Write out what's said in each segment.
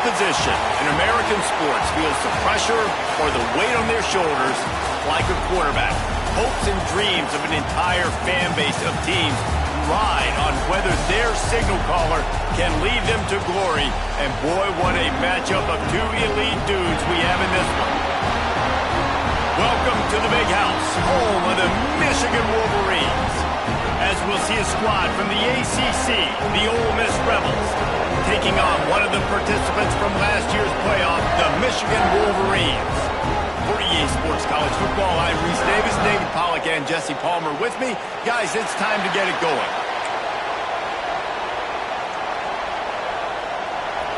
Position in American sports feels the pressure or the weight on their shoulders like a quarterback. Hopes and dreams of an entire fan base of teams ride on whether their signal caller can lead them to glory. And boy, what a matchup of two elite dudes we have in this one. Welcome to the Big House, home of the Michigan Wolverines. As we'll see a squad from the ACC, the Ole Miss Rebels, taking on one of the participants from last year's playoff, the Michigan Wolverines. For EA Sports College Football, I'm Reese Davis, David Pollack, and Jesse Palmer with me. Guys, it's time to get it going.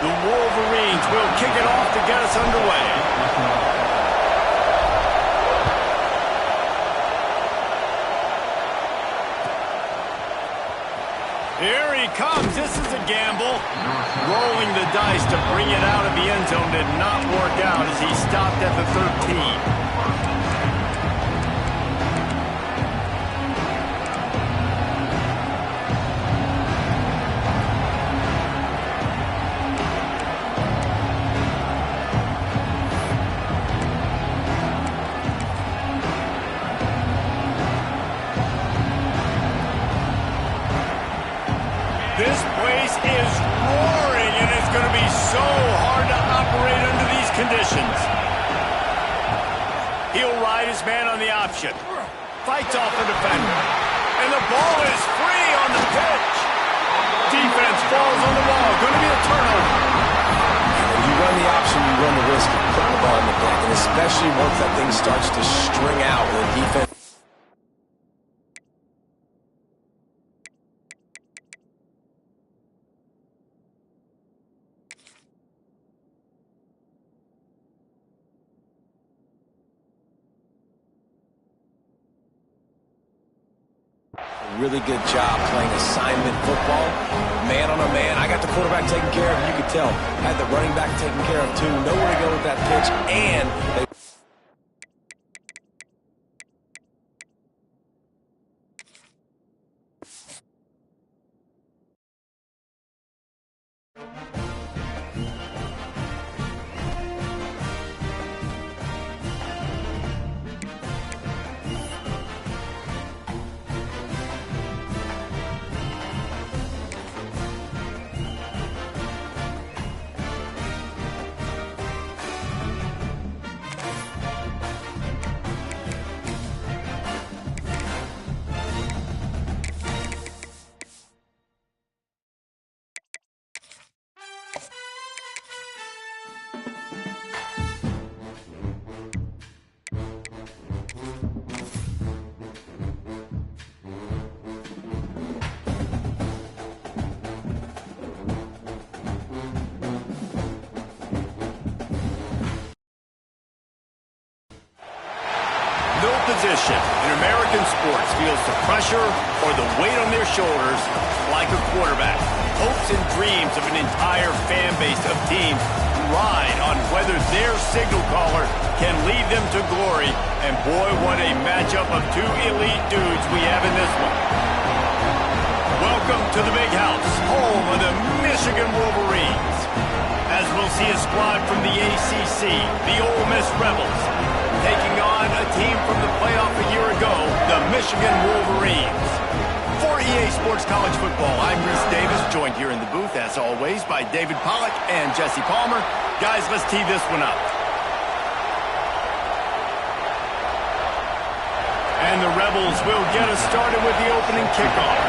The Wolverines will kick it off to get us underway. Here he comes. This is a gamble. Rolling the dice to bring it out of the end zone did not work out as he stopped at the 13. This place is roaring, and it's going to be so hard to operate under these conditions. He'll ride his man on the option. Fights off the defender. And the ball is free on the pitch. Defense falls on the ball. Going to be a turnover. When you run the option, you run the risk of putting the ball in the deck, and especially once that thing starts to string out with the defense. Really good job playing assignment football. Man on a man. I got the quarterback taken care of. You could tell. Had the running back taken care of, too. Nowhere to go with that pitch. And they... position in American sports feels the pressure or the weight on their shoulders like a quarterback. Hopes and dreams of an entire fan base of teams ride on whether their signal caller can lead them to glory. And boy, what a matchup of two elite dudes we have in this one. Welcome to the Big House, home of the Michigan Wolverines. As we'll see a squad from the ACC, the Ole Miss Rebels, taking on a team from the playoff a year ago, the Michigan Wolverines. For EA Sports College Football, I'm Reese Davis, joined here in the booth, as always, by David Pollack and Jesse Palmer. Guys, let's tee this one up. And the Rebels will get us started with the opening kickoff.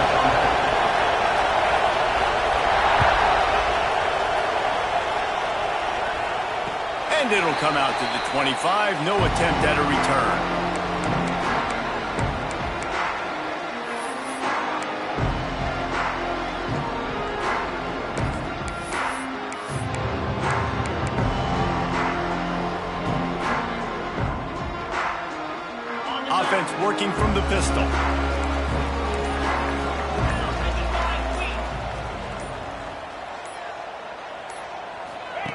And it'll come out to the 25. No attempt at a return. Offense working from the pistol.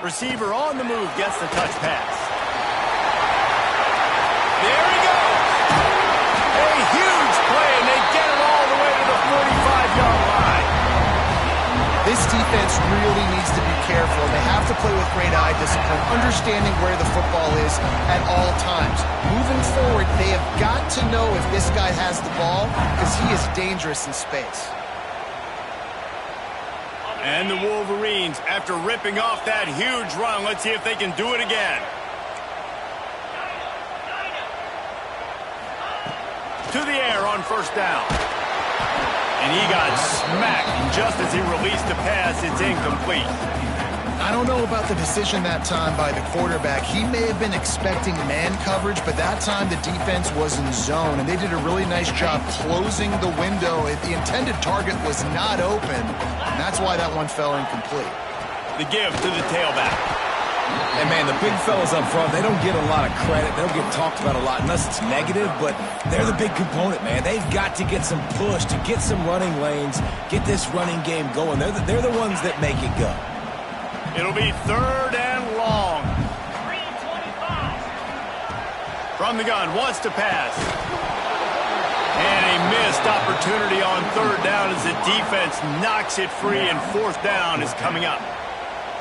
Receiver on the move, gets the touch pass. There he goes. A huge play, and they get it all the way to the 45-yard line. This defense really needs to be careful. They have to play with great eye discipline, understanding where the football is at all times. Moving forward, they have got to know if this guy has the ball, because he is dangerous in space. And the Wolverines, after ripping off that huge run, let's see if they can do it again. To the air on first down. And he got smacked just as he released the pass. It's incomplete. I don't know about the decision that time by the quarterback. He may have been expecting man coverage, but that time the defense was in zone, and they did a really nice job closing the window. The intended target was not open, and that's why that one fell incomplete. The give to the tailback. And, man, the big fellas up front, they don't get a lot of credit. They don't get talked about a lot unless it's negative, but they're the big component, man. They've got to get some push, to get some running lanes, get this running game going. They're the ones that make it go. It'll be third and long. From the gun, wants to pass. And a missed opportunity on third down as the defense knocks it free, and fourth down is coming up.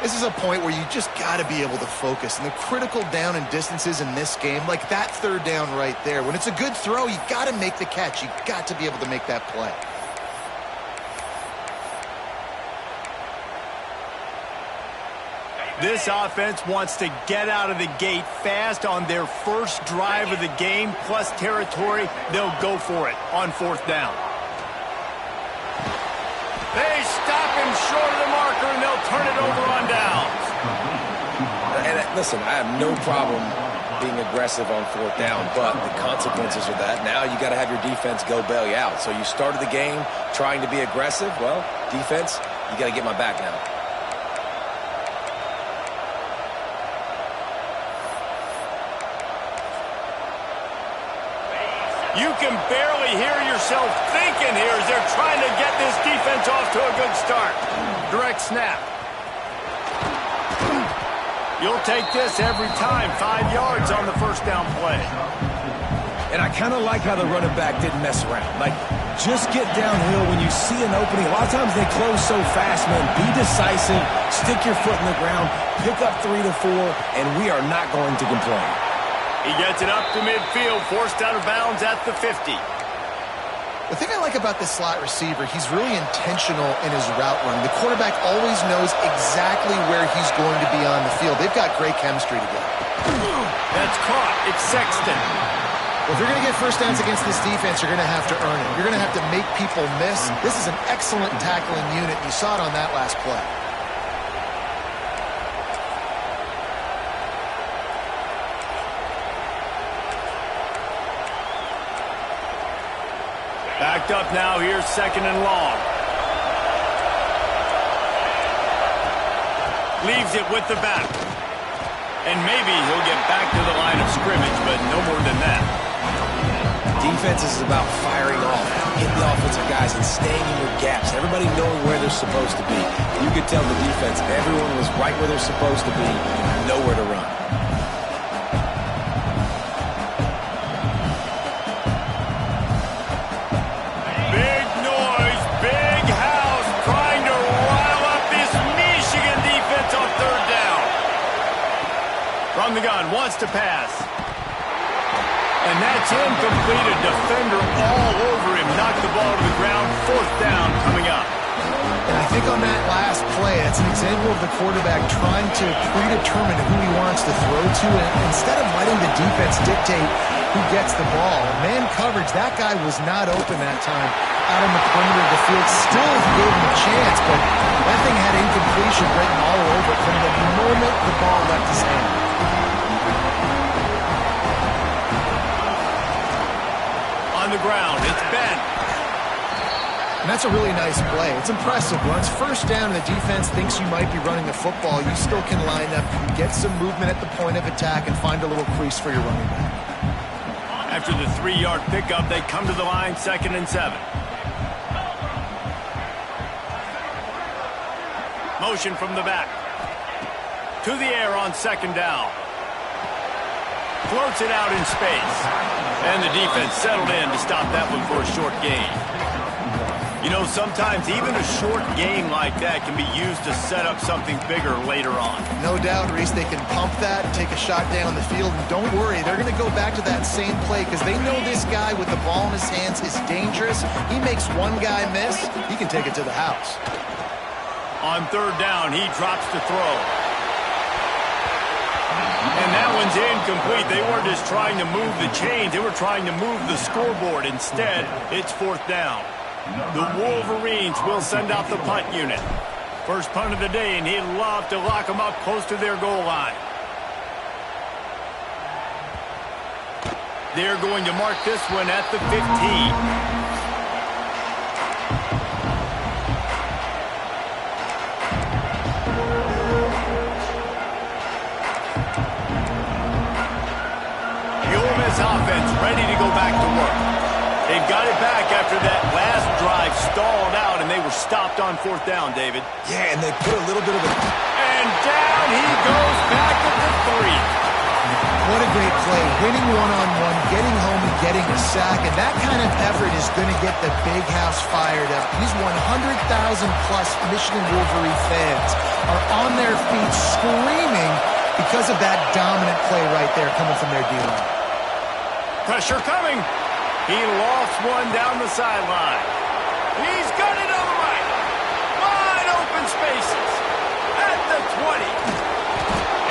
This is a point where you just got to be able to focus. And the critical down and distances in this game, like that third down right there, when it's a good throw, you got to make the catch. You got to be able to make that play. This offense wants to get out of the gate fast on their first drive of the game, plus territory. They'll go for it on fourth down. They stop him short of the marker, and they'll turn it over on downs. And listen, I have no problem being aggressive on fourth down, but the consequences of that, now you got to have your defense go bail you out. So you started the game trying to be aggressive. Well, defense, you got to get my back now. You can barely hear yourself thinking here as they're trying to get this defense off to a good start. Direct snap. You'll take this every time. 5 yards on the first down play. And I kind of like how the running back didn't mess around. Like, just get downhill when you see an opening. A lot of times they close so fast, man. Be decisive. Stick your foot in the ground. Pick up 3 to 4, and we are not going to complain. He gets it up to midfield, forced out of bounds at the 50. The thing I like about this slot receiver, he's really intentional in his route run. The quarterback always knows exactly where he's going to be on the field. They've got great chemistry together. That's caught. It's Sexton. Well, if you're going to get first downs against this defense, you're going to have to earn it. You're going to have to make people miss. This is an excellent tackling unit. You saw it on that last play. Backed up now, here's second and long. Leaves it with the back. And maybe he'll get back to the line of scrimmage, but no more than that. Defense is about firing off, hitting the offensive guys, and staying in your gaps. Everybody knowing where they're supposed to be. You could tell the defense, everyone was right where they're supposed to be, nowhere to run. Big noise, big house, trying to rile up this Michigan defense on third down. From the gun, wants to pass. And that's incomplete. A defender all over him. Knocked the ball to the ground. Fourth down coming up. And I think on that last play, it's an example of the quarterback trying to predetermine who he wants to throw to. And instead of letting the defense dictate who gets the ball, man coverage, that guy was not open that time out on the perimeter of the field. Still, he gave him a chance, but that thing had incompletion written all over it from the moment the ball left his hand. On the ground, it's Ben. And that's a really nice play. It's impressive. Once first down and the defense thinks you might be running the football, you still can line up, get some movement at the point of attack, and find a little crease for your running back. After the 3-yard pickup, they come to the line, 2nd and 7. Motion from the back. To the air on 2nd down. Floats it out in space. And the defense settled in to stop that one for a short gain. You know, sometimes even a short game like that can be used to set up something bigger later on. No doubt, Reese, they can pump that, take a shot down the field, and don't worry, they're going to go back to that same play because they know this guy with the ball in his hands is dangerous. He makes one guy miss, he can take it to the house. On 3rd down, he drops to throw. And that one's incomplete. They weren't just trying to move the chains, they were trying to move the scoreboard. Instead, it's 4th down. The Wolverines will send out the punt unit. First punt of the day, and he'd love to lock them up close to their goal line. They're going to mark this one at the 15. Offense ready to go back to work. They've got it back after that last drive stalled out, and they were stopped on 4th down, David. Yeah, and they put a little bit of a... And down he goes back at the 3. What a great play. Winning one-on-one, getting home and getting a sack, and that kind of effort is going to get the big house fired up. These 100,000-plus Michigan Wolverine fans are on their feet screaming because of that dominant play right there coming from their D-line. Pressure coming. He lofts one down the sideline. He's got it on the right. Wide open spaces. At the 20.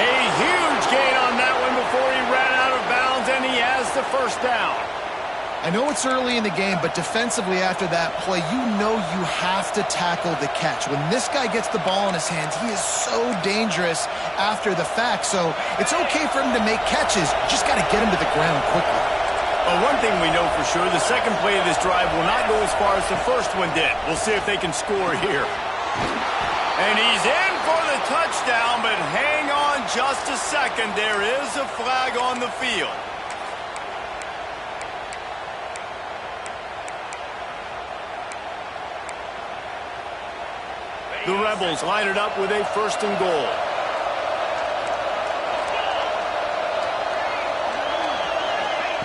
A huge gain on that one before he ran out of bounds, and he has the first down. I know it's early in the game, but defensively after that play, you know you have to tackle the catch. When this guy gets the ball in his hands, he is so dangerous after the fact. So it's okay for him to make catches. You just got to get him to the ground quickly. Well, one thing we know for sure, the second play of this drive will not go as far as the first one did. We'll see if they can score here. And he's in for the touchdown, but hang on just a second. There is a flag on the field. The Rebels line it up with a 1st and goal.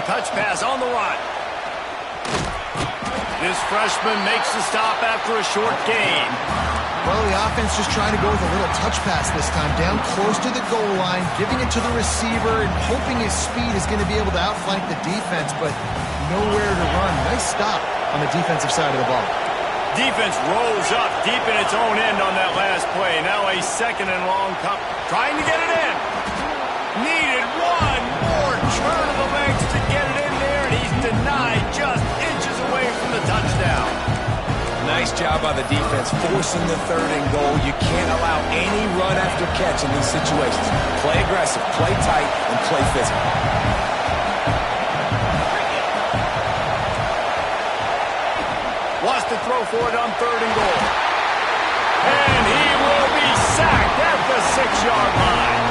Touch pass on the run. This freshman makes the stop after a short gain. Well, the offense just trying to go with a little touch pass this time, down close to the goal line, giving it to the receiver and hoping his speed is going to be able to outflank the defense, but nowhere to run. Nice stop on the defensive side of the ball. Defense rolls up deep in its own end on that last play. Now a 2nd and long come. Trying to get it in. Needed one more turn of the legs to get it in there, and he's denied just inches away from the touchdown. Nice job by the defense, forcing the 3rd and goal. You can't allow any run after catch in these situations. Play aggressive, play tight, and play physical. Wants to throw for it on 3rd and goal. And he will be sacked at the 6-yard line.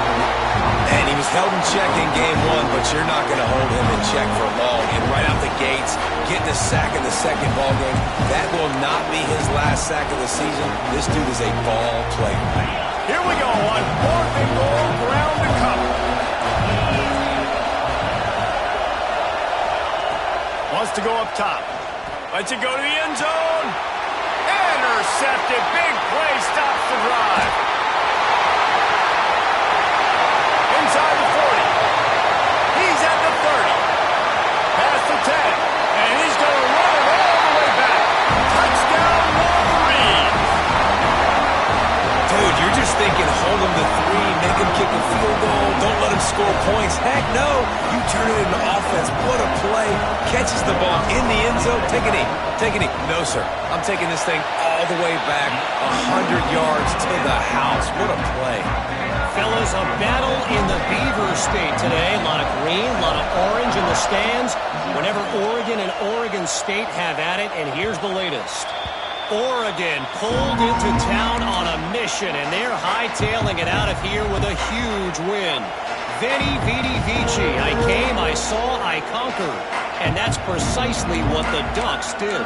And he was held in check in game 1, but you're not going to hold him in check for long. And right out the gates, getting a sack in the second ball game, that will not be his last sack of the season. This dude is a ball player. Here we go on 4th and goal, ground to cover. Wants to go up top. Lets it go to the end zone. Intercepted. Big play stops the drive. Inside the 40. He's at the 30. Past the 10. And he's going to run it all the way back. Touchdown, Wolverine. Dude, you're just thinking hold him to 3, make him kick a field goal, don't let him score points. Heck no. You turn it into offense. What a play. Catches the ball in the end zone. Take a knee. Take a knee. No, sir. I'm taking this thing all the way back 100 yards to the house. What a play. Fellas, a battle in the Beaver State today. A lot of green, a lot of orange in the stands. Whenever Oregon and Oregon State have at it, and here's the latest. Oregon pulled into town on a mission, and they're hightailing it out of here with a huge win. Veni, vidi, vici. I came, I saw, I conquered. And that's precisely what the Ducks did.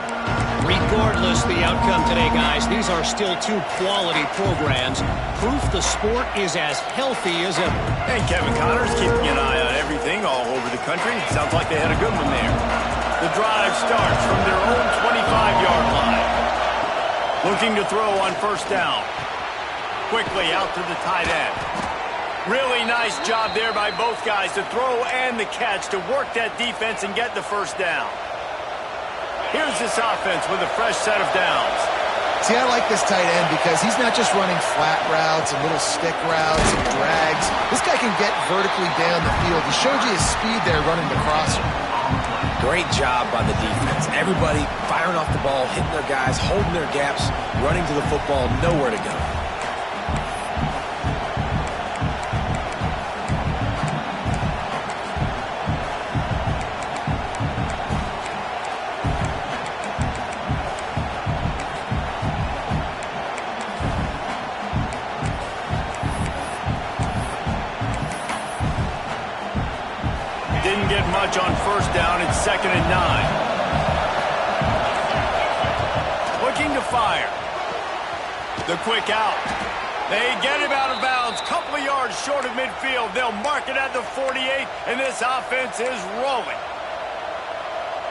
Regardless the outcome today, guys, these are still 2 quality programs. Proof the sport is as healthy as ever. And Kevin Connor's keeping an eye on everything all over the country. Sounds like they had a good one there. The drive starts from their own 25-yard line. Looking to throw on 1st down. Quickly out to the tight end. Really nice job there by both guys to throw and the catch to work that defense and get the 1st down. Here's this offense with a fresh set of downs. See, I like this tight end because he's not just running flat routes and little stick routes and drags. This guy can get vertically down the field. He showed you his speed there running the crosser. Great job by the defense. Everybody firing off the ball, hitting their guys, holding their gaps, running to the football, nowhere to go. Didn't get much on 1st down. It's 2nd and 9. Looking to fire. The quick out. They get him out of bounds. Couple of yards short of midfield. They'll mark it at the 48, and this offense is rolling.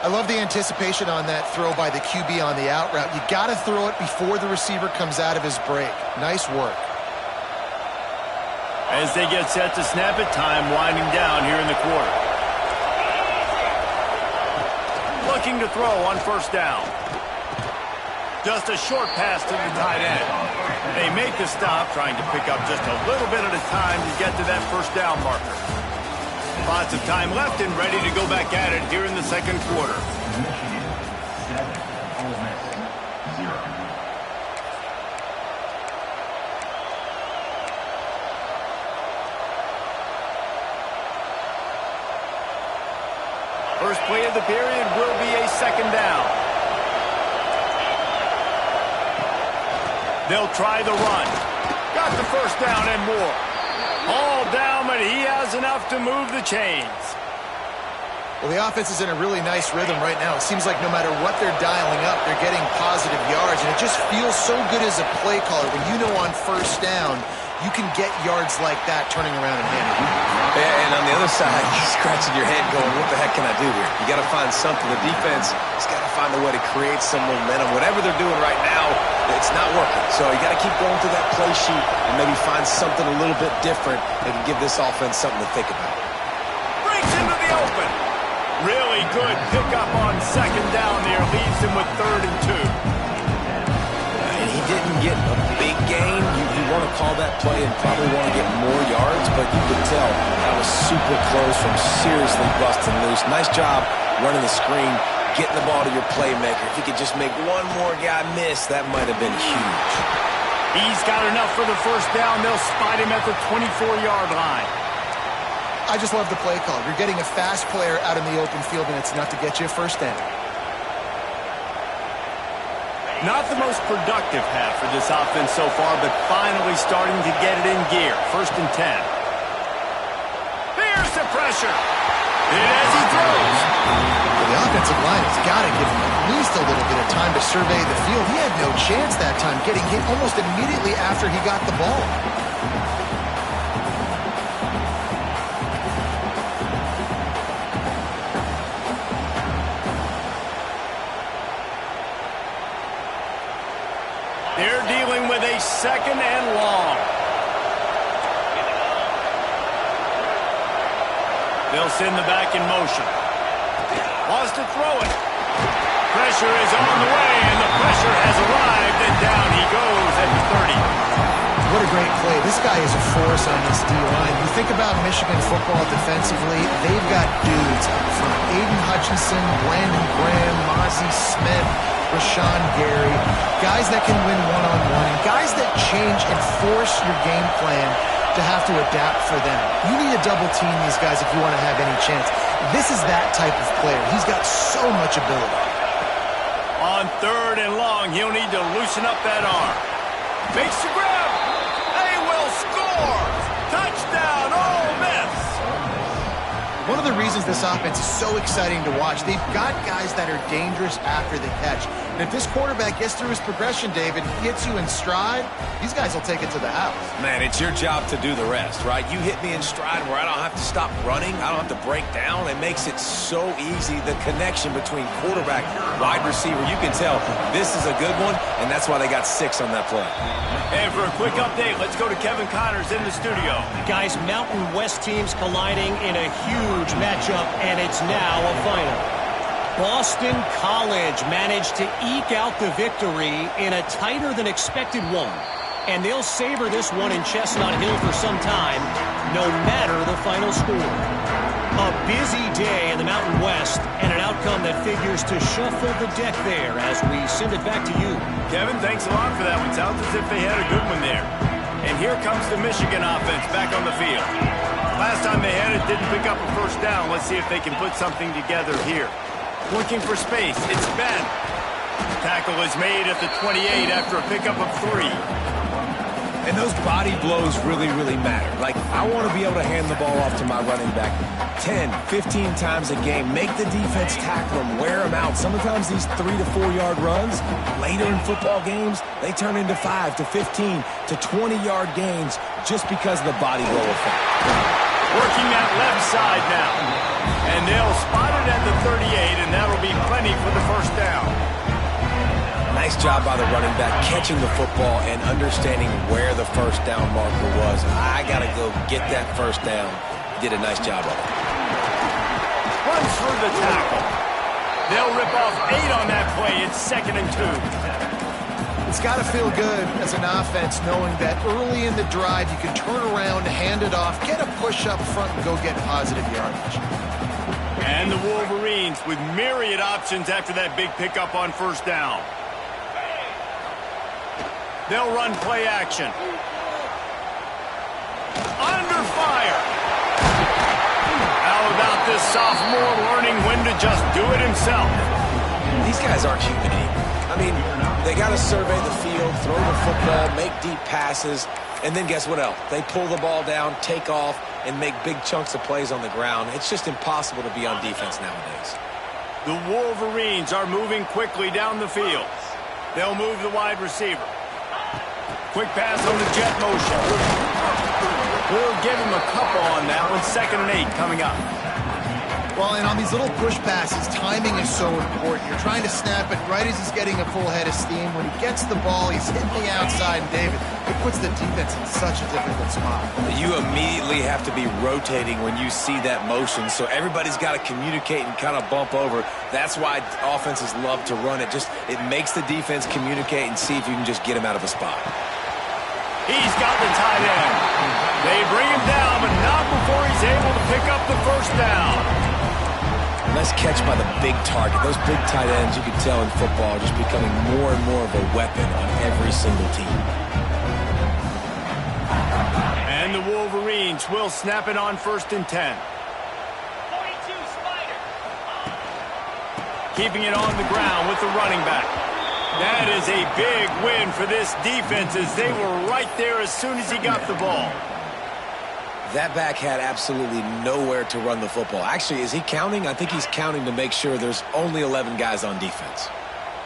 I love the anticipation on that throw by the QB on the out route. You got to throw it before the receiver comes out of his break. Nice work. As they get set to snap it, time winding down here in the quarter. Looking to throw on 1st down. Just a short pass to the tight end. They make the stop, trying to pick up just a little bit at a time to get to that 1st down marker. Lots of time left and ready to go back at it here in the 2nd quarter. First play of the period will be a 2nd down. They'll try the run. Got the 1st down and more. All down, but he has enough to move the chains. Well, the offense is in a really nice rhythm right now. It seems like no matter what they're dialing up, they're getting positive yards, and it just feels so good as a play caller when you know on 1st down you can get yards like that turning around and handling it. Yeah, and on the other side, you're scratching your head going, what the heck can I do here? You got to find something. The defense has got to find a way to create some momentum. Whatever they're doing right now, it's not working. So you got to keep going through that play sheet and maybe find something a little bit different that can give this offense something to think about. Breaks into the open. Really good pickup on 2nd down there. Leaves him with 3rd and 2. And he didn't get a big gain. You want to call that play and probably want to get more yards, but you could tell that was super close from seriously busting loose. Nice job running the screen, getting the ball to your playmaker. If he could just make one more guy miss, that might have been huge. He's got enough for the 1st down. They'll spot him at the 24-yard line. I just love the play call. You're getting a fast player out in the open field, and it's enough to get you a 1st down. Not the most productive half for this offense so far, but finally starting to get it in gear. 1st and 10. Here's the pressure. as he throws. Well, the offensive line has got to give him at least a little bit of time to survey the field. He had no chance that time, getting hit almost immediately after he got the ball. They're dealing with a 2nd and long. They'll send the back in motion. Wants to throw it. Pressure is on the way, and the pressure has arrived, and down he goes at the 30. What a great play. This guy is a force on this D-line. You think about Michigan football defensively, they've got dudes from Aiden Hutchinson, Brandon Graham, Mozzie Smith, Rashawn Gary, guys that can win one-on-one, and guys that change and force your game plan to have to adapt for them. You need to double team these guys if you want to have any chance. This is that type of player. He's got so much ability. On 3rd and long, he'll need to loosen up that arm. Makes the grab. They will score. Touchdown, Ole Miss. One of the reasons this offense is so exciting to watch, they've got guys that are dangerous after the catch. And if this quarterback gets through his progression, David, gets you in stride, these guys will take it to the house. Man, it's your job to do the rest, right? You hit me in stride where I don't have to stop running. I don't have to break down. It makes it so easy. The connection between quarterback, wide receiver, you can tell this is a good one, and that's why they got 6 on that play. And for a quick update, let's go to Kevin Connors in the studio. Guys, Mountain West teams colliding in a huge matchup, and it's now a final. Boston College managed to eke out the victory in a tighter-than-expected one. And they'll savor this one in Chestnut Hill for some time, no matter the final score. A busy day in the Mountain West, and an outcome that figures to shuffle the deck there as we send it back to you. Kevin, thanks a lot for that one. Sounds as if they had a good one there. And here comes the Michigan offense back on the field. Last time they had it, didn't pick up a first down. Let's see if they can put something together here. Looking for space. It's Ben. Tackle is made at the 28 after a pickup of 3. And those body blows really, really matter. Like, I want to be able to hand the ball off to my running back 10, 15 times a game. Make the defense tackle them, wear them out. Sometimes these 3 to 4 yard runs, later in football games, they turn into 5 to 15 to 20 yard gains just because of the body blow effect. Working that left side now. And they'll spot it at the 38, and that'll be plenty for the first down. Nice job by the running back catching the football and understanding where the first down marker was. I got to go get that first down. Did a nice job of it. Runs through the tackle. They'll rip off 8 on that play. It's 2nd and 2. It's got to feel good as an offense knowing that early in the drive you can turn around, hand it off, get a push up front, and go get positive yardage. And the Wolverines with myriad options after that big pickup on first down. They'll run play action. Under fire. How about this sophomore learning when to just do it himself? These guys aren't human anymore. I mean, they got to survey the field, throw the football, make deep passes, and then guess what else? They pull the ball down, take off, and make big chunks of plays on the ground. It's just impossible to be on defense nowadays. The Wolverines are moving quickly down the field. They'll move the wide receiver. Quick pass on the jet motion. We'll give him a couple on that one. 2nd and 8 coming up. Well, and on these little push passes, timing is so important. You're trying to snap it right as he's getting a full head of steam. When he gets the ball, he's hitting the outside, and David, it puts the defense in such a difficult spot. You immediately have to be rotating when you see that motion, so everybody's got to communicate and kind of bump over. That's why offenses love to run it. It makes the defense communicate and see if you can just get him out of a spot. He's got the tight end. They bring him down, but not before he's able to pick up the first down. Nice catch by the big target. Those big tight ends, you can tell in football, are just becoming more and more of a weapon on every single team. And the Wolverines will snap it on 1st and 10. 42 Spider. Keeping it on the ground with the running back. That is a big win for this defense as they were right there as soon as he got the ball. That back had absolutely nowhere to run the football. Actually, is he counting? I think he's counting to make sure there's only 11 guys on defense.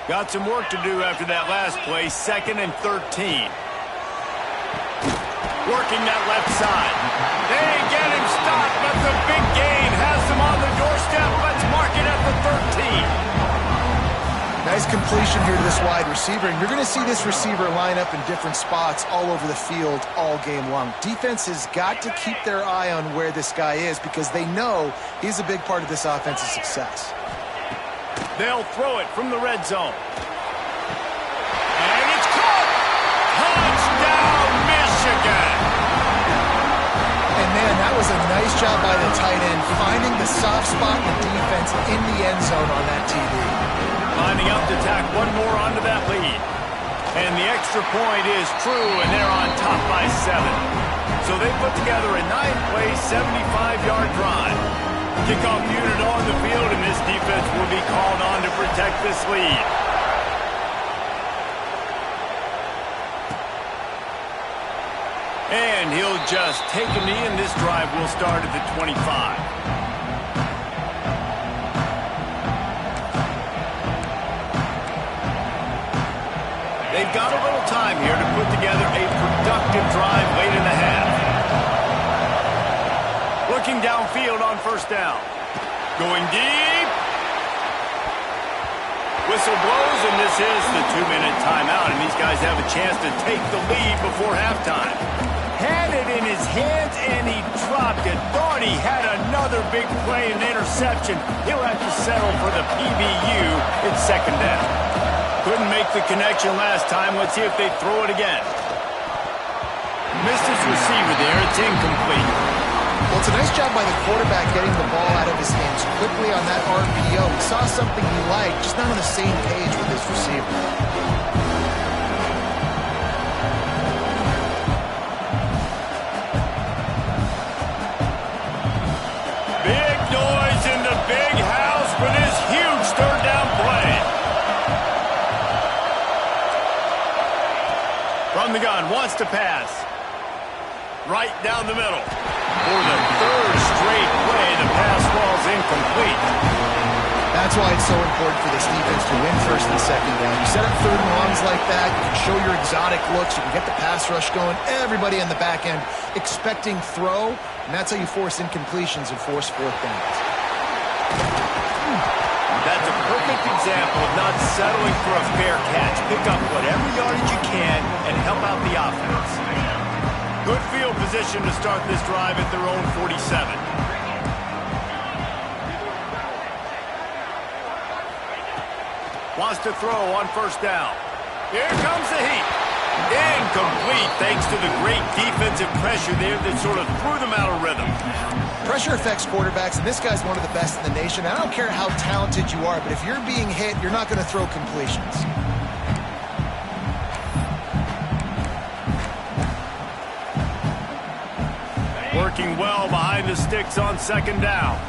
Got some work to do after that last play, 2nd and 13. Working that left side. They get him stopped, but the big gain has them on the doorstep. Let's mark it at the 13. Nice completion here to this wide receiver, and you're going to see this receiver line up in different spots all over the field all game long. Defense has got to keep their eye on where this guy is because they know he's a big part of this offense's success. They'll throw it from the red zone. And it's caught! Touchdown, Michigan! And man, that was a nice job by the tight end, finding the soft spot in the defense in the end zone on that TD. Lining up to tack one more onto that lead. And the extra point is true, and they're on top by 7. So they put together a 9-play, 75-yard drive. Kickoff unit on the field, and this defense will be called on to protect this lead. And he'll just take a knee, and this drive will start at the 25. They've got a little time here to put together a productive drive late in the half. Looking downfield on 1st down. Going deep. Whistle blows, and this is the 2-minute timeout, and these guys have a chance to take the lead before halftime. Had it in his hands, and he dropped it. Thought he had another big play and interception. He'll have to settle for the PBU in 2nd down. Couldn't make the connection last time. Let's see if they throw it again. Missed his receiver there. It's incomplete. Well, it's a nice job by the quarterback getting the ball out of his hands quickly on that RPO. He saw something he liked, just not on the same page with his receiver. Big noise in the big house for this huge 3rd down play. From the gun, wants to pass. Right down the middle. For the 3rd straight play, the pass falls incomplete. That's why it's so important for this defense to win 1st and 2nd down. You set up 3rd and longs like that, you can show your exotic looks, you can get the pass rush going, everybody in the back end expecting throw, and that's how you force incompletions and force 4th downs. That's a perfect example of not settling for a fair catch. Pick up whatever yardage you can and help out the offense. Good field position to start this drive at their own 47. Wants to throw on 1st down. Here comes the heat. Incomplete thanks to the great defensive pressure there that sort of threw them out of rhythm. Pressure affects quarterbacks, and this guy's one of the best in the nation. I don't care how talented you are, but if you're being hit, you're not going to throw completions. Working well behind the sticks on 2nd down.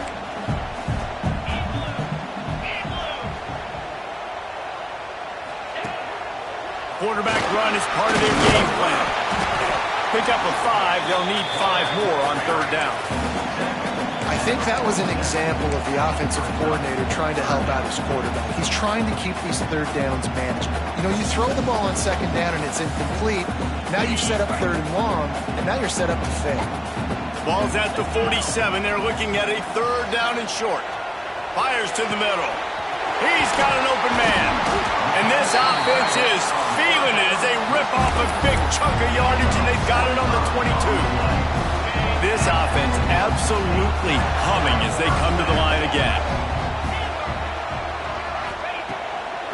Quarterback run is part of their game plan. Pick up a 5, they'll need 5 more on 3rd down. I think that was an example of the offensive coordinator trying to help out his quarterback. He's trying to keep these 3rd downs manageable. You know, you throw the ball on 2nd down and it's incomplete. Now you've set up 3rd and long, and now you're set up to fail. Ball's at the 47. They're looking at a 3rd down and short. Fires to the middle. He's got an open man. And this offense is feeling it as they rip off a big chunk of yardage, and they've got it on the 22. This offense absolutely humming as they come to the line again.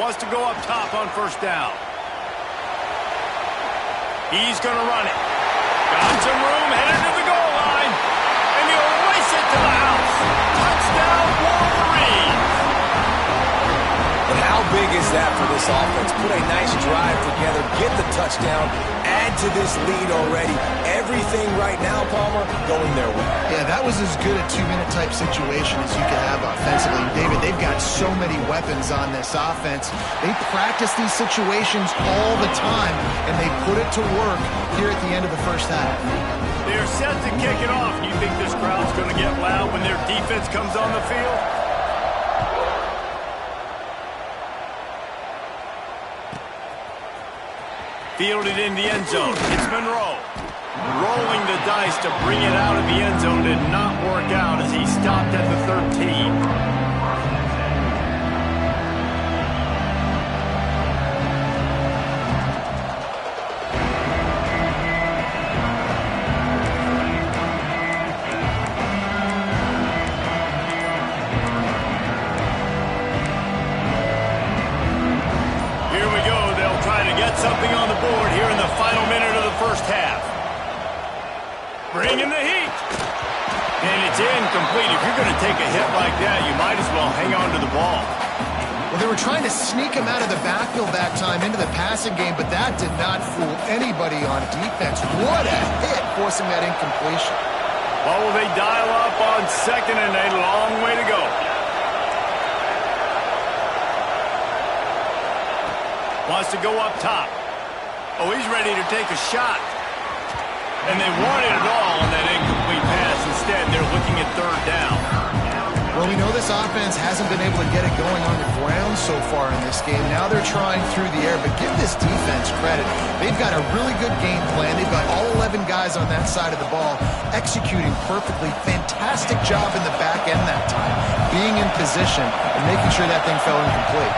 Wants to go up top on 1st down. He's going to run it. Got some room, headed to the goal line. And he'll race it to the house. Touchdown, Wolverines. But how big is that for this offense? Put a nice drive together, get the touchdown, add to this lead already. Everything right now, Palmer, going their way. Yeah, that was as good a 2-minute type situation as you could have offensively. David, they've got so many weapons on this offense. They practice these situations all the time, and they put it to work here at the end of the 1st half. They're set has to kick it off. You think this crowd's going to get loud when their defense comes on the field? Fielded in the end zone. It's Monroe. Rolling the dice to bring it out of the end zone did not work out as he stopped at the 13. Something on the board here in the final minute of the first half. Bringing the heat. And it's incomplete. If you're going to take a hit like that, you might as well hang on to the ball. Well, they were trying to sneak him out of the backfield that time into the passing game, but that did not fool anybody on defense. What a hit, forcing that incompletion. Well, will they dial up on second and a long way to go? Wants to go up top. Oh, he's ready to take a shot. And they wanted it all on that incomplete pass. Instead, they're looking at third down. Well, we know this offense hasn't been able to get it going on the ground so far in this game. Now they're trying through the air, but give this defense credit. They've got a really good game plan. They've got all 11 guys on that side of the ball executing perfectly. Fantastic job in the back end that time, being in position and making sure that thing fell incomplete.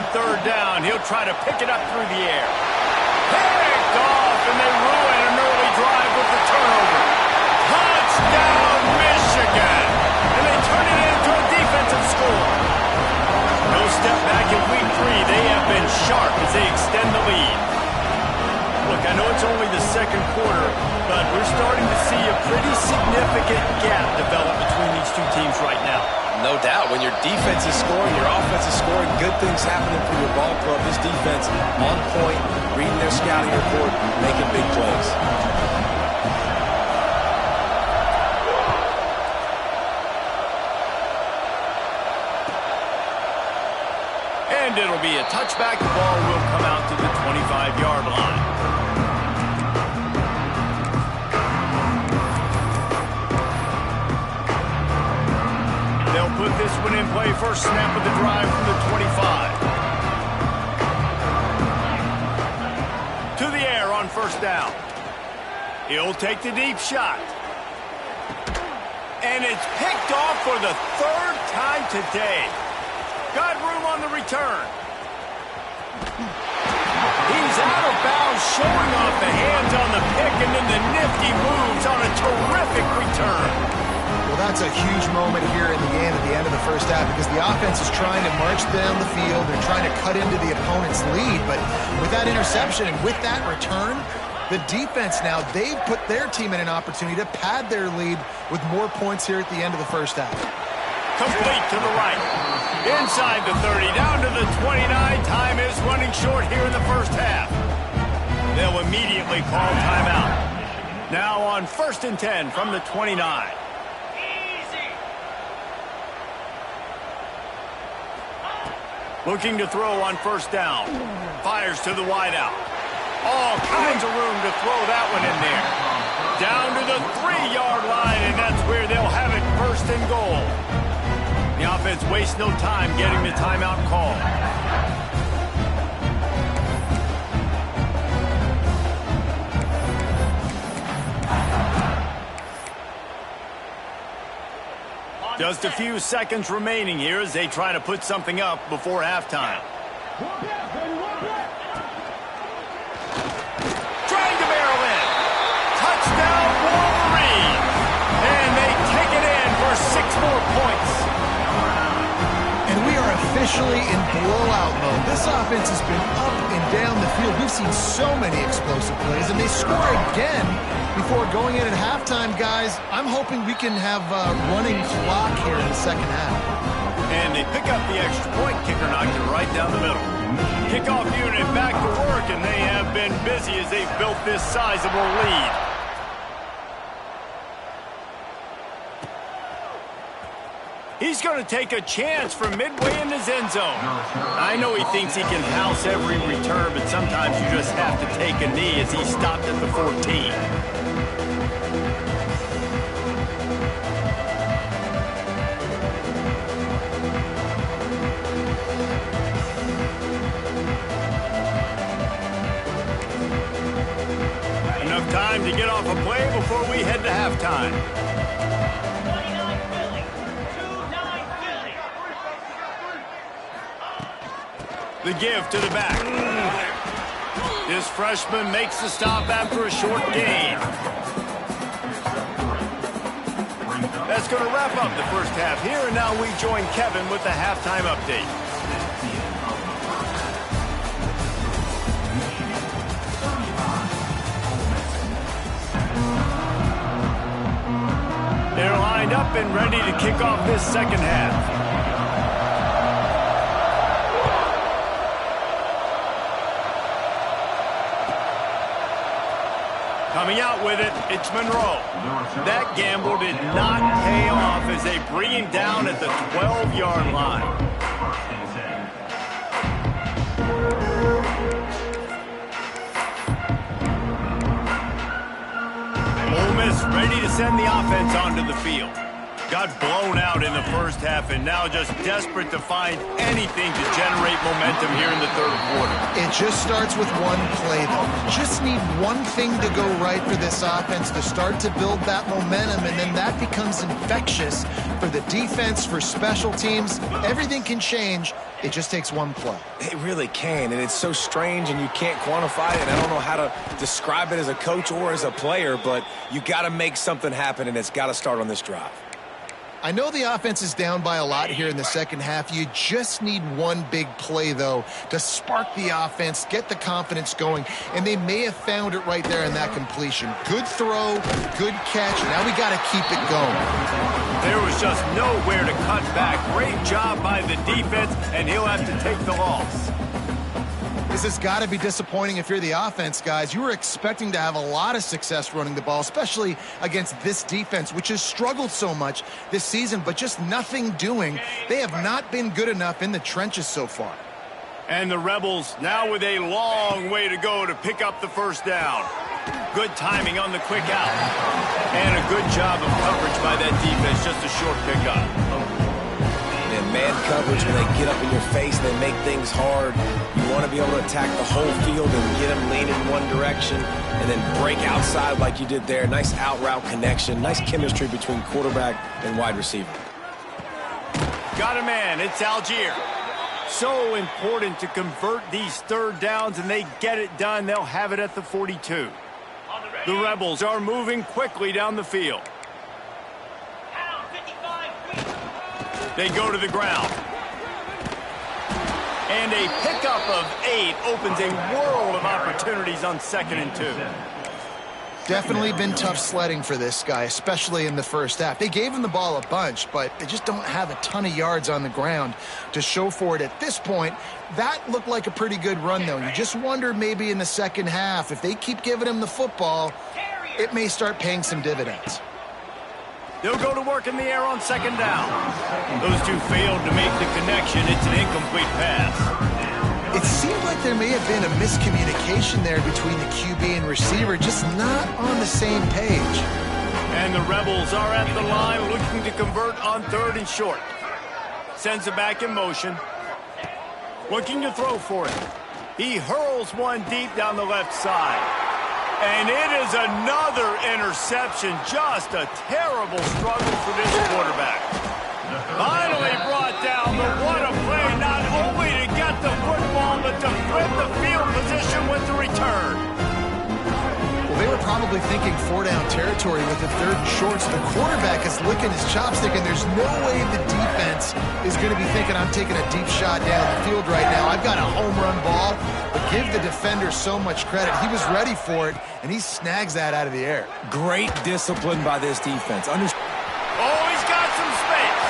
Third down, he'll try to pick it up through the air. Picked off, and they ruin an early drive with the turnover. Touchdown, Michigan! And they turn it into a defensive score. No step back in week 3. They have been sharp as they extend the lead. Look, I know it's only the second quarter, but we're starting to see a pretty significant gap develop between these two teams right now. No doubt. When your defense is scoring, your offense is scoring, good things happening for your ball club. This defense on point, reading their scouting report, making big plays. And it'll be a touchback. The ball will come out to the 25-yard line. Put this one in play. First snap of the drive from the 25. To the air on first down. He'll take the deep shot. And it's picked off for the third time today. Got room on the return. He's out of bounds, showing off the hands on the pick, and then the nifty moves on a terrific return. Well, that's a huge moment here in the game at the end of the first half because the offense is trying to march down the field. They're trying to cut into the opponent's lead. But with that interception and with that return, the defense now, they've put their team in an opportunity to pad their lead with more points here at the end of the first half. Complete to the right. Inside the 30, down to the 29. Time is running short here in the first half. They'll immediately call timeout. Now on 1st and 10 from the 29. Looking to throw on first down. Fires to the wideout. All kinds of room to throw that one in there. Down to the 3-yard line, and that's where they'll have it, 1st and goal. The offense wastes no time getting the timeout call. Just a few seconds remaining here as they try to put something up before halftime. Trying to barrel in. Touchdown, Wolverine. And they take it in for 6 more points. And we are officially in blowout mode. This offense has been up and down the field. We've seen so many explosive plays, and they score again before going in at halftime, guys. I'm hoping we can have a running clock here in the second half. And they pick up the extra point. Kicker knocked it right down the middle. Kickoff unit back to work, and they have been busy as they've built this sizable lead. He's going to take a chance from midway in his end zone. I know he thinks he can house every return, but sometimes you just have to take a knee as he stopped at the 14. Enough time to get off a play before we head to halftime. 29 Philly. 2-9 Philly. The give to the back. This freshman makes the stop after a short gain. That's going to wrap up the first half here, and now we join Kevin with the halftime update. They're lined up and ready to kick off this second half. Coming out with it, it's Monroe. That gamble did not pay off as they bring him down at the 12-yard line. Ole Miss ready to send the offense onto the field. Got blown out in the first half and now just desperate to find anything to generate momentum here in the third quarter. It just starts with one play, though. Just need one thing to go right for this offense to start to build that momentum, and then that becomes infectious for the defense, for special teams. Everything can change. It just takes one play. It really can, and it's so strange, and you can't quantify it. I don't know how to describe it as a coach or as a player, but you got to make something happen, and it's got to start on this drive. I know the offense is down by a lot here in the second half. You just need one big play, though, to spark the offense, get the confidence going, and they may have found it right there in that completion. Good throw, good catch. Now we got to keep it going. There was just nowhere to cut back. Great job by the defense, and he'll have to take the loss. This has got to be disappointing if you're the offense, guys. You were expecting to have a lot of success running the ball, especially against this defense, which has struggled so much this season, but just nothing doing. They have not been good enough in the trenches so far. And the Rebels now with a long way to go to pick up the first down. Good timing on the quick out. And a good job of coverage by that defense, just a short pickup. And man coverage, when they get up in your face, they make things hard. You want to be able to attack the whole field and get them leaning in one direction and then break outside like you did there. Nice out route connection, nice chemistry between quarterback and wide receiver. Got a man, it's Algier. So important to convert these third downs, and they get it done. They'll have it at the 42. The Rebels are moving quickly down the field. They go to the ground. And a pickup of 8 opens a world of opportunities on 2nd and 2. Definitely been tough sledding for this guy, especially in the first half. They gave him the ball a bunch, but they just don't have a ton of yards on the ground to show for it at this point. That looked like a pretty good run, though. You just wonder maybe in the second half, if they keep giving him the football, it may start paying some dividends. They'll go to work in the air on 2nd down. Those two failed to make the connection. It's an incomplete pass. It seemed like there may have been a miscommunication there between the QB and receiver, just not on the same page. And the Rebels are at the line looking to convert on 3rd and short. Sends it back in motion. Looking to throw for it. He hurls one deep down the left side. And it is another interception. Just a terrible struggle for this quarterback. Finally brought down, but what a play. Not only to get the football, but to flip the field position with the return. Well, they were probably thinking 4-down territory with the 3rd and short, so the quarterback is licking his chopstick, and there's no way the defense is going to be thinking, I'm taking a deep shot down the field right now. I've got a home run ball. But give the defender so much credit. He was ready for it, and he snags that out of the air. Great discipline by this defense. Oh, he's got some space.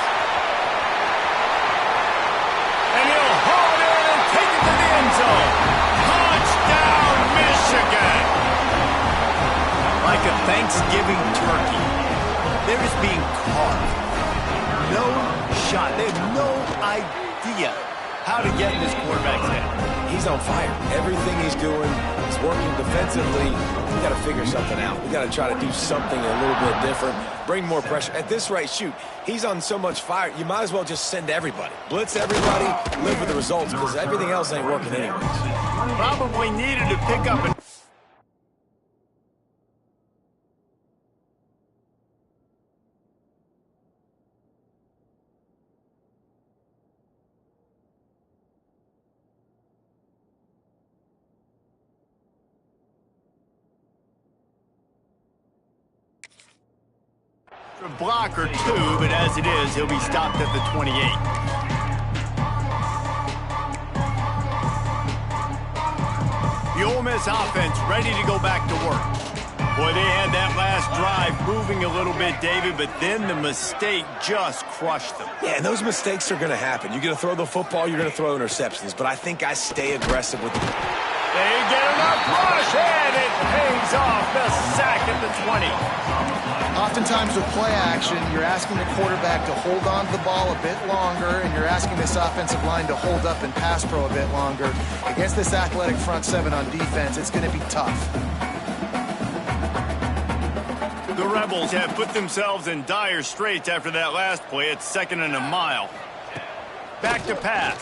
And he'll haul it in and take it to the end zone. Touchdown, Michigan. Like a Thanksgiving turkey, they're just being carved. No shot. They have no idea how to get in this quarterback's head. He's on fire. Everything he's doing is working defensively. We got to figure something out. We got to try to do something a little bit different, bring more pressure. At this rate, shoot, he's on so much fire, you might as well just send everybody. Blitz everybody, live with the results, because everything else ain't working anyways. Probably needed to pick up an... a block or two, but as it is, he'll be stopped at the 28. The Ole Miss offense ready to go back to work. Boy, they had that last drive moving a little bit, David, but then the mistake just crushed them. Yeah, and those mistakes are going to happen. You're going to throw the football, you're going to throw interceptions, but I think I stay aggressive with the... They get enough rush, and it pays off. The sack at the 20. Oftentimes with play action, you're asking the quarterback to hold on to the ball a bit longer, and you're asking this offensive line to hold up in pass pro a bit longer. Against this athletic front seven on defense, it's going to be tough. The Rebels have put themselves in dire straits after that last play. It's 2nd and a mile. Back to pass.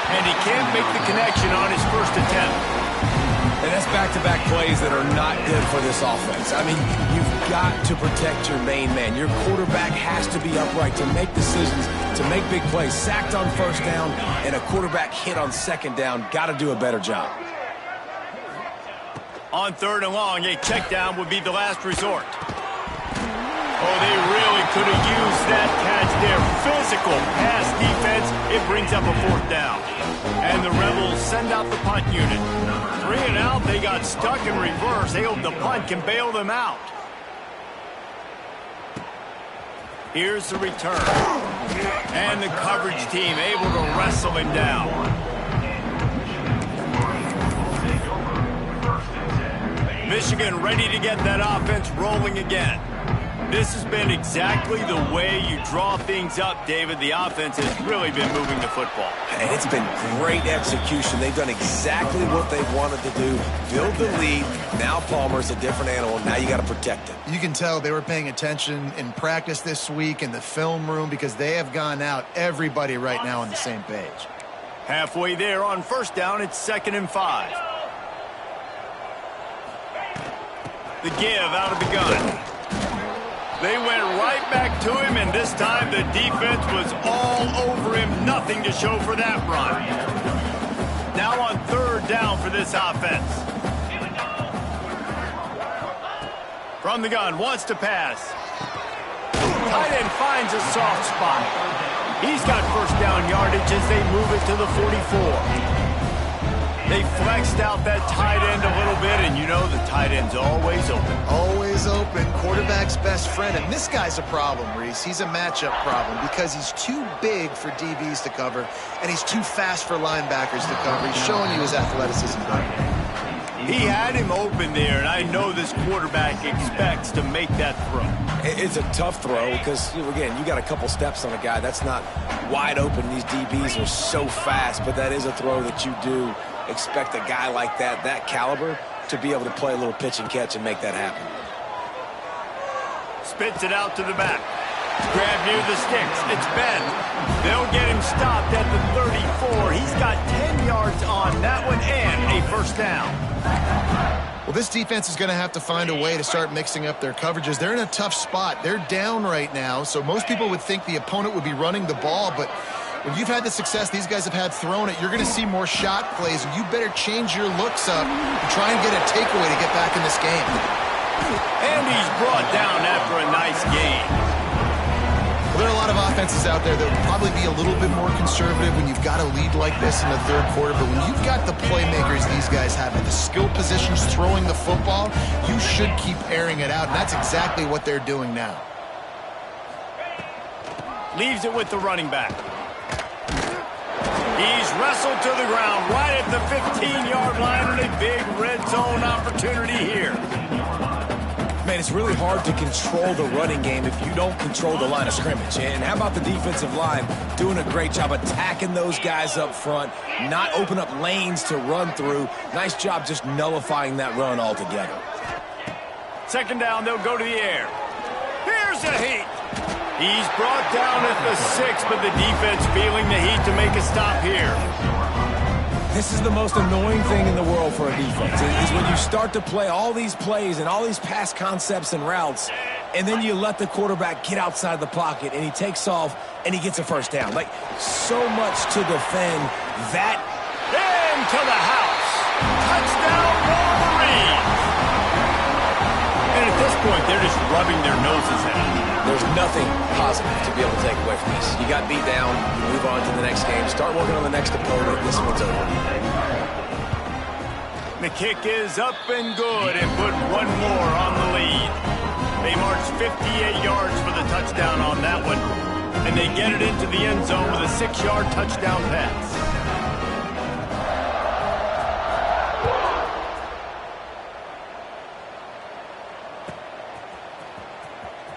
And he can't make the connection on his first attempt. And that's back-to-back plays that are not good for this offense. I mean, you've got to protect your main man. Your quarterback has to be upright to make decisions, to make big plays. Sacked on first down and a quarterback hit on second down. Got to do a better job. On 3rd and long, a check down would be the last resort. Oh, they really could have used that catch there. Physical pass defense. It brings up a 4th down. And the Rebels send out the punt unit. 3 and out, they got stuck in reverse. They hope the punt can bail them out. Here's the return. And the coverage team able to wrestle him down. Michigan ready to get that offense rolling again. This has been exactly the way you draw things up, David. The offense has really been moving the football. And it's been great execution. They've done exactly what they wanted to do. Build the lead. Now Palmer's a different animal. Now you got to protect him. You can tell they were paying attention in practice this week in the film room because they have gone out, everybody right now on the same page. Halfway there on 1st down, it's 2nd and 5. The give out of the gun. They went right back to him, and this time the defense was all over him. Nothing to show for that run. Now on 3rd down for this offense. From the gun, wants to pass. Tight end finds a soft spot. He's got 1st down yardage as they move it to the 44. They flexed out that tight end a little bit, and you know the tight end's always open. Always open, quarterback's best friend. And this guy's a problem, Reese. He's a matchup problem because he's too big for DBs to cover, and he's too fast for linebackers to cover. He's showing you his athleticism. He had him open there, and I know this quarterback expects to make that throw. It's a tough throw because, again, you got a couple steps on a guy. That's not wide open. These DBs are so fast, but that is a throw that you do expect a guy like that caliber, to be able to play a little pitch and catch and make that happen. Spits it out to the back. Grab near the sticks. It's Ben. They'll get him stopped at the 34. He's got 10 yards on that one and a 1st down. Well, this defense is going to have to find a way to start mixing up their coverages. They're in a tough spot. They're down right now, so most people would think the opponent would be running the ball, but when you've had the success these guys have had throwing it, you're going to see more shot plays, and you better change your looks up and try and get a takeaway to get back in this game. And he's brought down after a nice gain. Well, there are a lot of offenses out there that would probably be a little bit more conservative when you've got a lead like this in the 3rd quarter, but when you've got the playmakers these guys have at the skill positions throwing the football, you should keep airing it out, and that's exactly what they're doing now. Leaves it with the running back. He's wrestled to the ground right at the 15-yard line, and a big red zone opportunity here. Man, it's really hard to control the running game if you don't control the line of scrimmage. And how about the defensive line doing a great job attacking those guys up front, not open up lanes to run through. Nice job just nullifying that run altogether. Second down, they'll go to the air. Here's the heat. He's brought down at the 6, but the defense feeling the heat to make a stop here. This is the most annoying thing in the world for a defense, is when you start to play all these plays and all these pass concepts and routes, and then you let the quarterback get outside the pocket, and he takes off, and he gets a first down. Like, so much to defend that. Into the house. Touchdown, Wolverine. And at this point, they're just rubbing their noses at it. There's nothing positive to be able to take away from this. You got beat down, you move on to the next game, start working on the next opponent. This one's over. The kick is up and good and put one more on the lead. They march 58 yards for the touchdown on that one, and they get it into the end zone with a 6-yard touchdown pass.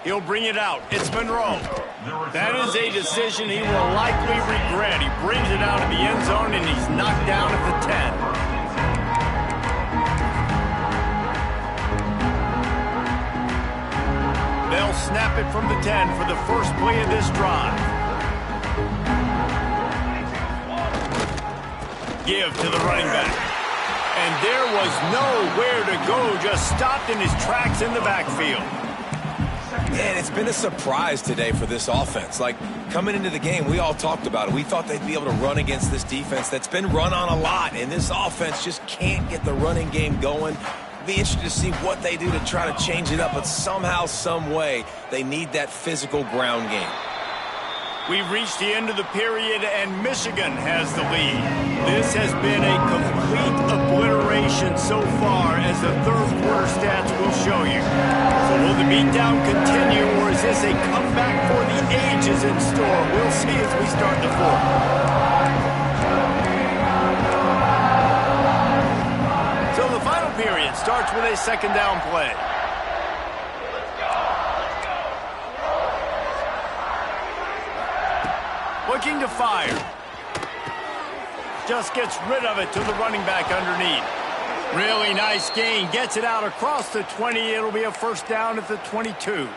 He'll bring it out. It's Monroe. That is a decision he will likely regret. He brings it out of the end zone, and he's knocked down at the 10. They'll snap it from the 10 for the first play of this drive. Give to the running back. And there was nowhere to go, just stopped in his tracks in the backfield. Man, it's been a surprise today for this offense. Like, coming into the game, we all talked about it. We thought they'd be able to run against this defense that's been run on a lot, and this offense just can't get the running game going. Be interested to see what they do to try to change it up, but somehow, some way, they need that physical ground game. We've reached the end of the period, and Michigan has the lead. This has been a complete obliteration so far, as the third quarter stats will show you. So will the beatdown continue, or is this a comeback for the ages in store? We'll see as we start the fourth. So the final period starts with a second down play. Looking to fire. Just gets rid of it to the running back underneath. Really nice gain. Gets it out across the 20. It'll be a first down at the 22.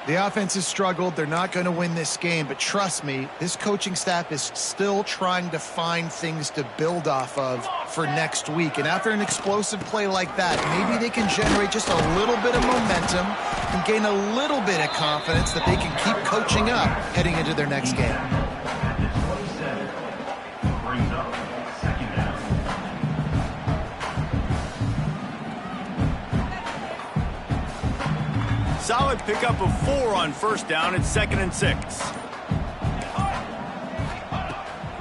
The offense has struggled. They're not going to win this game, but trust me, this coaching staff is still trying to find things to build off of for next week. And after an explosive play like that, maybe they can generate just a little bit of momentum and gain a little bit of confidence that they can keep coaching up heading into their next game. Solid pickup of 4 on first down. It's 2nd and 6.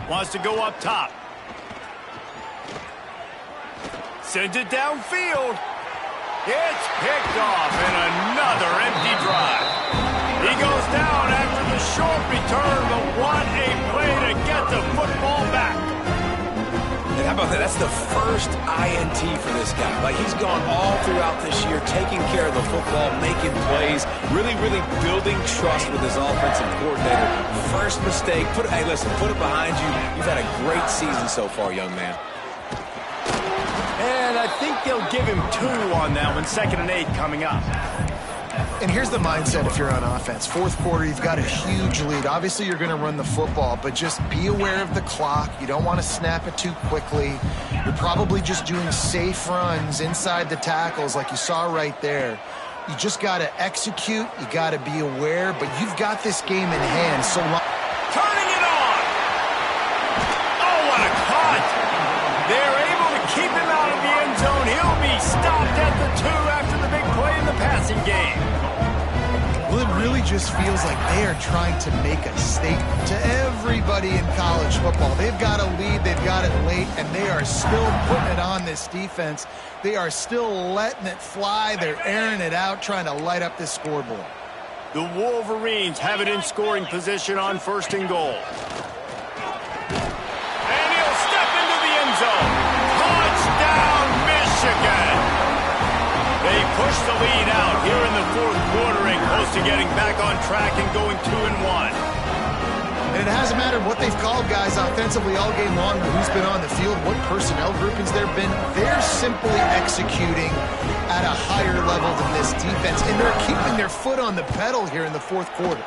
Wants to go up top. Sends it downfield. It's picked off, and another empty drive. He goes down after the short return, but what a play to get the football back. And how about that? That's the first INT for this guy. Like, he's gone all throughout this year, taking care of the football, making plays, really building trust with his offensive coordinator. First mistake, hey, listen, put it behind you. You've had a great season so far, young man. And I think they'll give him 2 on that one. 2nd and 8 coming up. And here's the mindset if you're on offense. Fourth quarter, you've got a huge lead. Obviously, you're going to run the football, but just be aware of the clock. You don't want to snap it too quickly. You're probably just doing safe runs inside the tackles like you saw right there. You just got to execute. You got to be aware, but you've got this game in hand. So turning it on. Oh, what a cut. They're able to keep him out of the end zone. He'll be stopped at the 2 after the big play in the passing game. Well, it really just feels like they are trying to make a statement to everybody in college football. They've got a lead, they've got it late, and they are still putting it on this defense. They are still letting it fly. They're airing it out, trying to light up this scoreboard. The Wolverines have it in scoring position on 1st and goal. And he'll step into the end zone. Touchdown, Michigan! They push the lead out here in the fourth quarter and close to getting back on track and going 2-1. And it hasn't mattered what they've called guys offensively all game long, or who's been on the field, what personnel groupings there have been. They're simply executing at a higher level than this defense, and they're keeping their foot on the pedal here in the fourth quarter.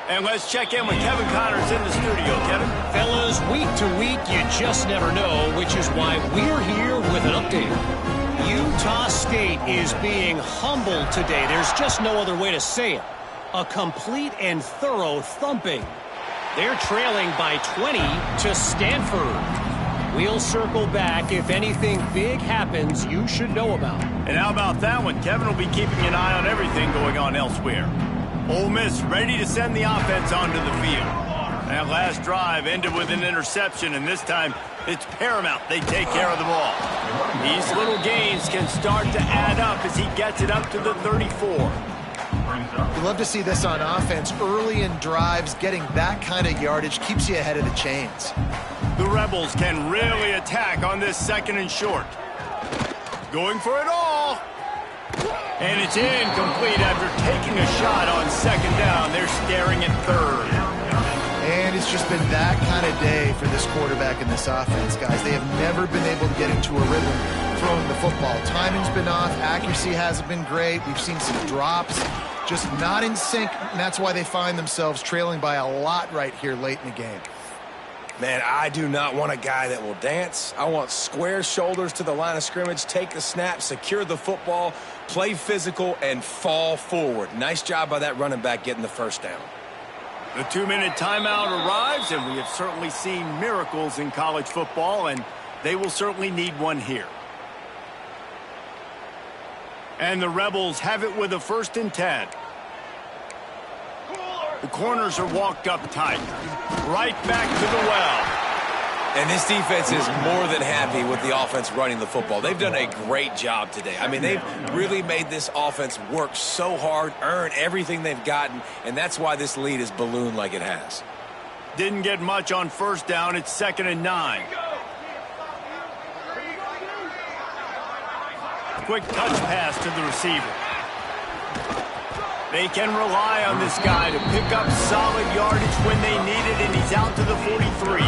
And let's check in with Kevin Connors in the studio. Kevin? Fellas, week to week, you just never know, which is why we're here with an update. Utah State is being humbled today. There's just no other way to say it. A complete and thorough thumping. They're trailing by 20 to Stanford. We'll circle back if anything big happens you should know about. And how about that one? Kevin will be keeping an eye on everything going on elsewhere. Ole Miss ready to send the offense onto the field. That last drive ended with an interception, and this time it's paramount they take care of the ball. These little gains can start to add up as he gets it up to the 34. You love to see this on offense. Early in drives, getting that kind of yardage keeps you ahead of the chains. The Rebels can really attack on this second and short. Going for it all. And it's incomplete after taking a shot on second down. They're staring at third. And it's just been that kind of day for this quarterback and this offense, guys. They have never been able to get into a rhythm throwing the football. Timing's been off. Accuracy hasn't been great. We've seen some drops. Just not in sync, and that's why they find themselves trailing by a lot right here late in the game. Man, I do not want a guy that will dance. I want square shoulders to the line of scrimmage, take the snap, secure the football, play physical, and fall forward. Nice job by that running back getting the first down. The 2-minute timeout arrives, and we have certainly seen miracles in college football, and they will certainly need one here. And the Rebels have it with a 1st and 10. The corners are walked up tight. Right back to the well. And this defense is more than happy with the offense running the football. They've done a great job today. I mean, they've really made this offense work so hard, earn everything they've gotten, and that's why this lead is ballooned like it has. Didn't get much on first down. It's 2nd and 9. Quick touch pass to the receiver. They can rely on this guy to pick up solid yardage when they need it, and he's out to the 43.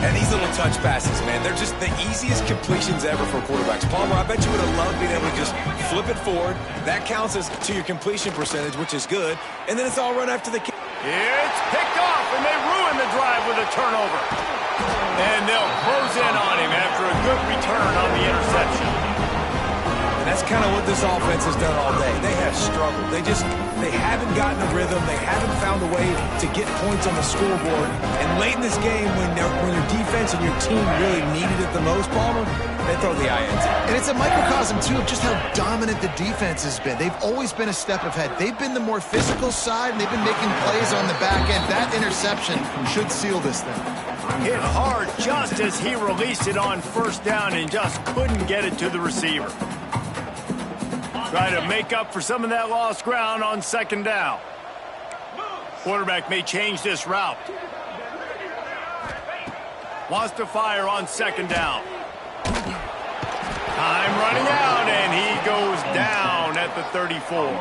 And these little touch passes, man, they're just the easiest completions ever for quarterbacks. Palmer, I bet you would have loved being able to just flip it forward. That counts as to your completion percentage, which is good. And then it's all run after the kick. It's picked off, and they ruin the drive with a turnover. And they'll close in on him after a good return on the interception. And that's kind of what this offense has done all day. They have struggled. They haven't gotten a rhythm. They haven't found a way to get points on the scoreboard. And late in this game, when your defense and your team really needed it the most, Palmer, they throw the INT. And it's a microcosm, too, of just how dominant the defense has been. They've always been a step ahead. They've been the more physical side, and they've been making plays on the back end. That interception should seal this thing. Hit hard just as he released it on first down and just couldn't get it to the receiver. Try to make up for some of that lost ground on second down. Quarterback may change this route. Wants to fire on second down. Time running out, and he goes down at the 34.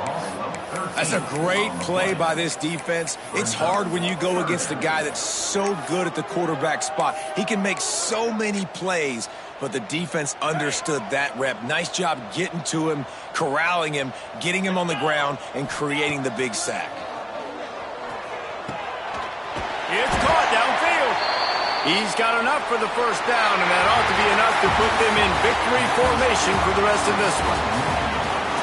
That's a great play by this defense. It's hard when you go against a guy that's so good at the quarterback spot. He can make so many plays, but the defense understood that rep. Nice job getting to him, corralling him, getting him on the ground, and creating the big sack. It's caught downfield. He's got enough for the first down, and that ought to be enough to put them in victory formation for the rest of this one.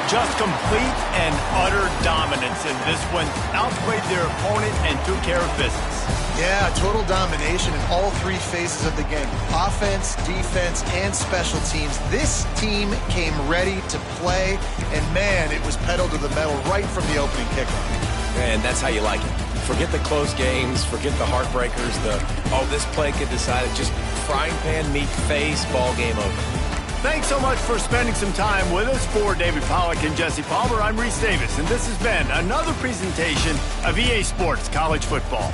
Just complete and utter dominance in this one. Outplayed their opponent and took care of business. Yeah, total domination in all three phases of the game. Offense, defense, and special teams. This team came ready to play, and man, it was pedal to the metal right from the opening kickoff. And that's how you like it. Forget the close games, forget the heartbreakers, this play could decide it. Just frying pan meet face, ball game over. Thanks so much for spending some time with us. For David Pollack and Jesse Palmer, I'm Reese Davis, and this has been another presentation of EA Sports College Football.